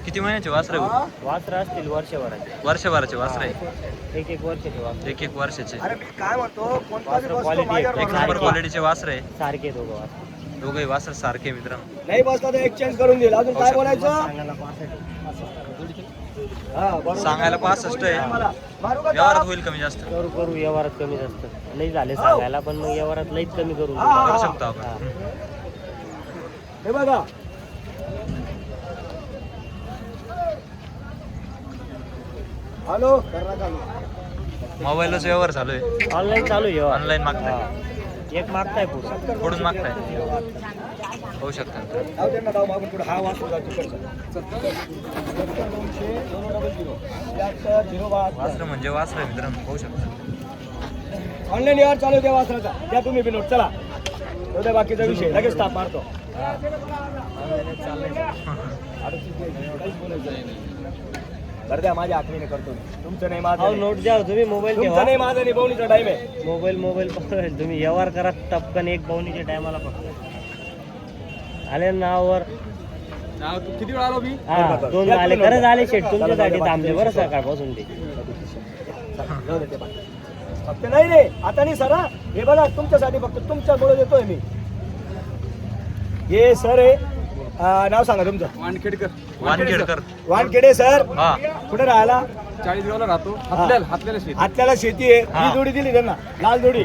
किती महिन्याचे वासरे? वासर असतील वर्षभराचे. वर्षभराचे वासरे. एक वर्षाचे वासर. एक वर्षाचे. अरे मी काय म्हणतो क्वालिटी एक नंबर क्वालिटीचे वासरे. सारखे दोघं वासर. दोघे वासर सारखे मित्रांनो. नाही बसला तर एक्सचेंज करून देईल. अजून काय बोलायचं? सांगायला 65. सांगायला 65 आहे. मारू का व्यवहारात होईल कमी जास्त. करू व्यवहारात कमी जास्त लई झाले सांगायला, पण मग व्यवहारात लईच कमी करून करू शकतो आपण. हे बघा हॅलो मोबाईलच व्यवहार चालू आहे. ऑनलाईन चालू आहे व्यवहार. ऑनलाईन मागताय. एक मागताय पुढे पुढून मागताय. होऊ शकतं. जाऊ दे ना, जाऊ मागून पुढे हा वासरू जातो. वासर म्हणजे वासर मित्रांनो होऊ शकतं. ऑनलाईन यार चालू द्या वासराचा. द्या तुम्ही बिनोट चला. उद्या बाकीचा विषय लगेच ताप मारतो. बरं द्या, माझ्या आखणीने करतो. तुमचं नाही माझं. नोट द्या तुम्ही. मोबाईल तुमचं नाही माझं नाही. बोवणीचा टाइम आहे. मोबाईल तुम्ही व्यवहार करा टपकन. एक पाहुणीच्या टायमाला फक्त आले नावावर. किती वेळ आलो मी? हा 2 आले. खरंच आले शेट तुमच्यासाठी थांबले बरं सकाळपासून ते. फक्त नाही रे आता नाही सर. हे बघा तुमच्यासाठी फक्त तुमच्यामुळे देतोय मी. हे सर आहे. नाव सांगा तुमचं? वानखेडकर. वानखेडे सर. हा. कुठे राहायला? 40 गावला राहतो. हातल्याला शेती आहे. ही जोडी दिली त्यांना. लाल जोडी.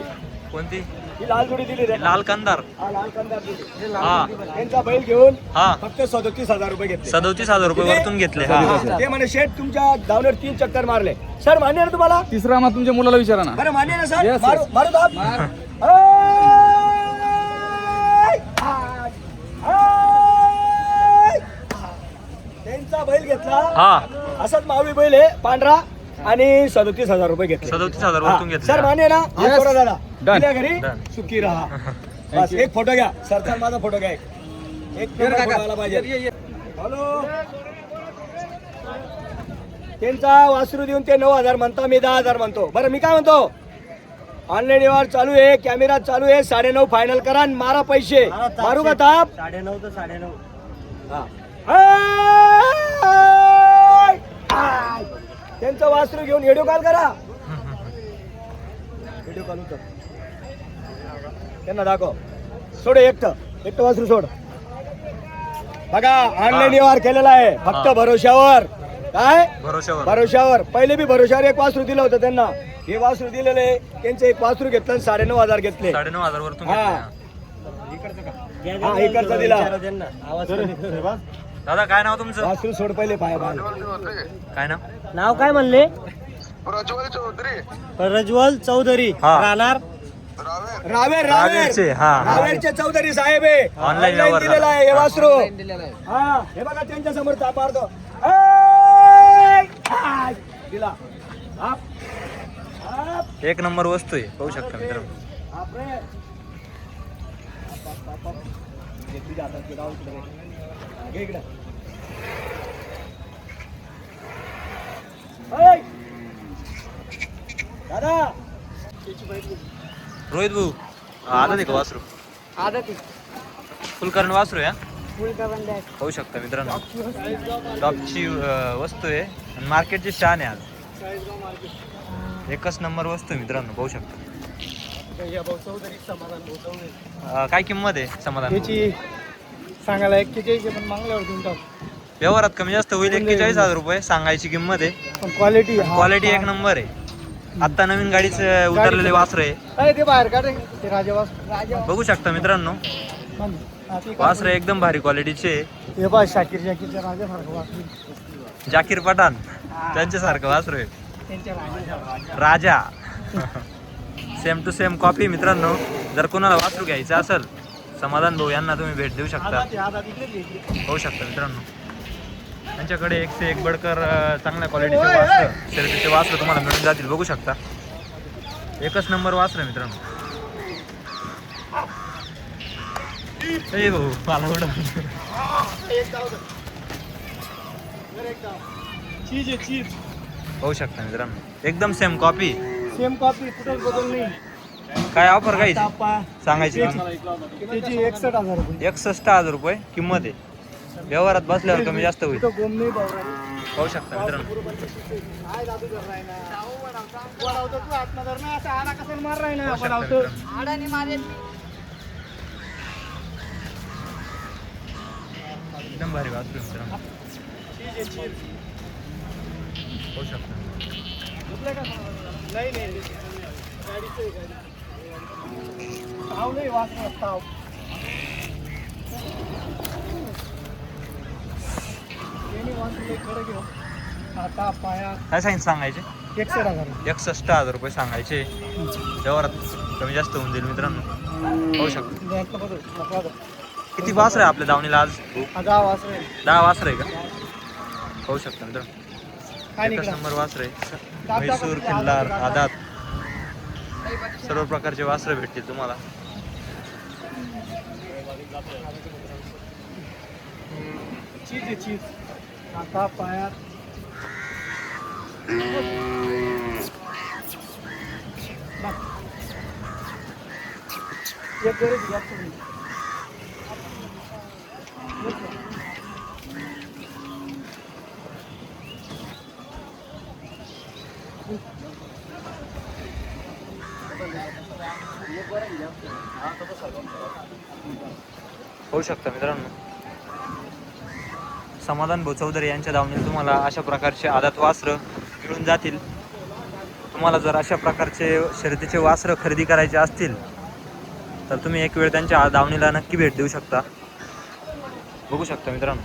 कोणती? ही लाल जोडी दिली रे. लाल कंदार. हा लाल कंदार दिली. हा त्यांचा बैल घेऊन हा फक्त 37,000 रुपये घेतले. 37,000 रुपये वरतून घेतले. हा ते म्हणे शेठ तुमच्या धावण्यावर 3 चक्कर मारले. सर मान्य ना तुम्हाला? तिसरा मग तुमच्या मुलाला विचारा ना. बरं मान्य ना सर? Yes, मारू yes. मारू दाब. त्यांचा बैल घेतला. हा असाच मावी बैल आहे पांढरा आणि 37,000 रुपये घेतले. 37,000 वरतून हा. घेतले. सर मान्य ना? Yes. हा, दादा Done. दिल्या घरी Done. सुखी राहा. बस एक फोटो घ्या. सरचा माझा फोटो घ्या. एक नंबर फोटो आला पाहिजे. हॅलो. त्यांचा वासरू देऊन ते 9,000 म्हणता. मी 10,000 म्हणतो. बरं मी काय म्हणतो? ऑनलाईन व्यवहार चालू आहे. कॅमेरा चालू आहे. 9.5 फायनल करा आणि मारा पैसे. मारू का ताप? 9.5 तर 9.5. त्यांचं वासरू घेऊन व्हिडिओ कॉल करा. व्हिडिओ कॉल उतर. त्यांना दाखव. सोड एकटं वासरू सोड. बघा ऑनलाईन व्यवहार केलेला आहे. फक्त भरोशावर. काय भरोशावर? पहिले बी भरोशावर एक वासरू दिलं होतं त्यांना. हे वासरू दिलेले. त्यांचं एक वासरू घेतलं 9,500 घेतले. 9,500 वरतून हा. घेतले. हा इकडचा दिला. दादा काय नाव तुमचं? वासरू सोड पहिले पाय बाल. काय नाव? नाव काय म्हणले? प्रज्वल चौधरी. हा. राहणार रावेरचे. हा हा. रावेरचे चौधरी साहेब आहे. ऑनलाईन ऑनलाईन दिलेला आहे हे वासरू. हा हे बघा त्यांच्या समोर ताप मारतो. दिला. आप. आप. एक नंबर वस्तू आहे पाहू शकता मित्रांनो. आप रे. आप. हे तुझ्या हातात ते गाव इकडे. घे इकडे. ओय. दादा रोहित भाऊ आदत आहे का वासरू? फुल करण वासरू आहे. पाहू शकता मित्रांनो टॉपची वस्तू आहे आणि मार्केटची शान आहे आज. एकच नंबर वस्तू आहे मित्रांनो पाहू शकता. काय किंमत आहे समाधान? त्याची सांगायला 41 पण मागल्यावर देऊन टाक. व्यवहारात कमी जास्त होईल. 41,000 रुपये सांगायची किंमत आहे. पण क्वालिटी क्वालिटी एक नंबर आहे. आता नवीन गाडीचं उतरलेले वासर आहे. ते बाहेर काढ. ते राजा बघू शकता मित्रांनो वासर एकदम भारी क्वालिटीचे. हे बघ शाकीरच्या राजासारखं वासरू. जाकीर पठाण त्यांच्यासारखं वासरू आहे. राजा सेम टू सेम कॉपी मित्रांनो. जर कोणाला वासरू घ्यायचं असेल समाधान भाऊ यांना तुम्ही भेट देऊ शकता. होऊ शकता मित्रांनो त्यांच्याकडे एक से एक बडकर चांगल्या क्वालिटीचे वासर सेल्फीचे वासर तुम्हाला मिळून जातील. बघू शकता एकच नंबर वासर आहे मित्रांनो. ए भाऊ मला उडव. होऊ शकता मित्रांनो एकदम सेम कॉपी. सेम कॉपी कुठेच बदल नाही. काय ऑफर काय सांगायची? त्याची 61,000 रुपये. 61,000 रुपये किंमत आहे. व्यवहारात बसल्यावर कमी जास्त होईल. इथं गोम नाही बावरा. पाहू शकता मित्रांनो. काय जादू कर राही ना. बोलावतो तू आत्मधर ना असा आडा कसा मार राही ना पाहू शकता बोलावतो. मित्रांनो. एकदम भारी वासरू आहे मित्रांनो. पाहू शकता. नाही नाही गाडीचं आहे, गाडी. ताव नाही वासरा ताव. त्यांनी वासरू खरं घेऊ. आता पाया काय सांगायचे 61,000. 61,000 रुपये सांगायचे. व्यवहारात कमी जास्त होऊन जाईल मित्रांनो. पाहू शकता. किती वासर आहे आपल्या दावणीला आज? 10 वासरे आहे. 10 वासर आहे का? पाहू शकता मित्रांनो. आणि एकच इकडं. नंबर वासर आहे. म्हैसूर, किल्लार, आदात सर्व प्रकारचे वासर भेटतील तुम्हाला. चीज आहे चीज. आता पायात एक गरज जास्त नाही. होऊ शकतं मित्रांनो. समाधान भाऊ चौधरी यांच्या दावणीला तुम्हाला अशा प्रकारचे आदात वासरं मिळून जातील. तुम्हाला जर अशा प्रकारचे शर्यतीचे वासरं खरेदी करायचे असतील तर तुम्ही एक वेळ त्यांच्या दावणीला नक्की भेट देऊ शकता. बघू शकता मित्रांनो.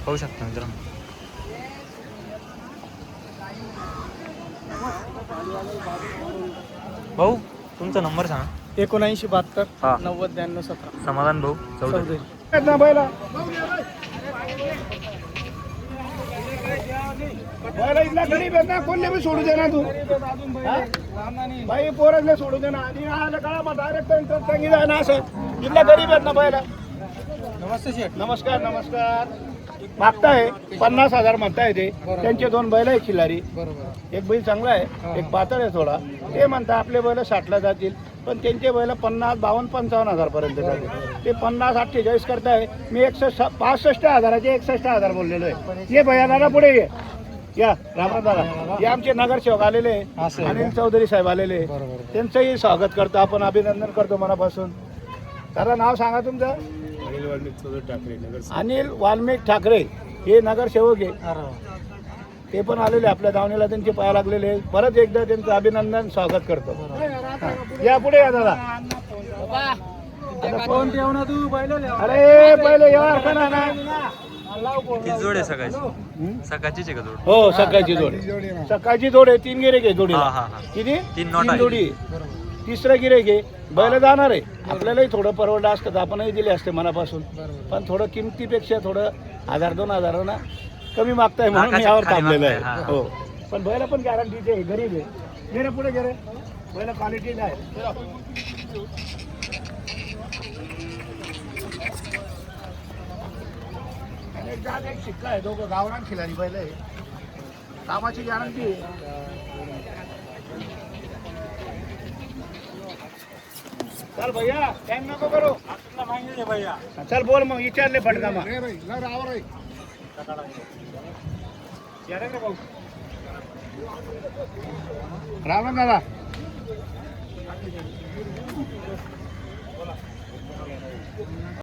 पाहू शकता मित्रांनो. भाऊ तुमचा नंबर सांगा. 7972 हा. 9092 समाधान भाऊ चौधरी. गरीब आहेत ना, कोणले बी सोडू दे ना तू. बाई पोरांना सोडू दे ना. आणि आलं का डायरेक्ट टंगी जाय ना असं. इथल्या गरीब आहेत ना पहिला. नमस्ते शेठ. नमस्कार नमस्कार. मागताय 50,000 म्हणताय ते. त्यांचे 2 बैल आहे खिलारी. एक बैल चांगला आहे, एक पातळ आहे थोडा. ते म्हणता आपले बैल 60ला जातील, पण त्यांचे बैल 50, 52, 55,000 पर्यंत जातील. ते 50, 48 करताय. मी 65,000चे 61,000 बोललेलो आहे. ये भैया दादा पुढे ये. या रामराम दादा. हे आमचे नगरसेवक आलेले, अनिल चौधरी साहेब आलेले. त्यांचंही स्वागत करतो आपण, अभिनंदन करतो मनापासून. दादा नाव सांगा तुमचं. अनिल वाल्मिक ठाकरे हे नगरसेवक आहे. ते पण आलेले आपल्या दावणीला, त्यांचे पाया लागलेले. परत एकदा त्यांचं अभिनंदन स्वागत करतो. या पुढे या दादा. अरे पहिले व्यवहार करा ना. किती जोड आहे सकाळची? सकाळचीच आहे का जोड? हो सकाळची जोड. सकाळची जोड आहे. 3 गिरेक आहे जोडीला. हा हा हा. किती? 3 नोट आहे. जोडी. तिसरं गिरेक आहे. बैल जाणार आहे. आपल्यालाही थोडं परवडलं असतं तर आपणही दिले असते मनापासून. पण थोडं किमतीपेक्षा थोडं 1,000-2,000 ना कमी मागताय म्हणून मी यावर थांबलेलं आहे. हा. हो पण बैल पण गॅरंटीचे आहे. गरीब आहे. गेले पुढे गेले. बैल क्वालिटीला आहे. आणि एक जात एक शिक्का आहे. दोघं गावरान खिलाडी बैल आहे. कामाची गॅरंटी आहे. चल भैया टाइम नको करू. भैया चल बोल मग विचारले फटका मग. राम दादा.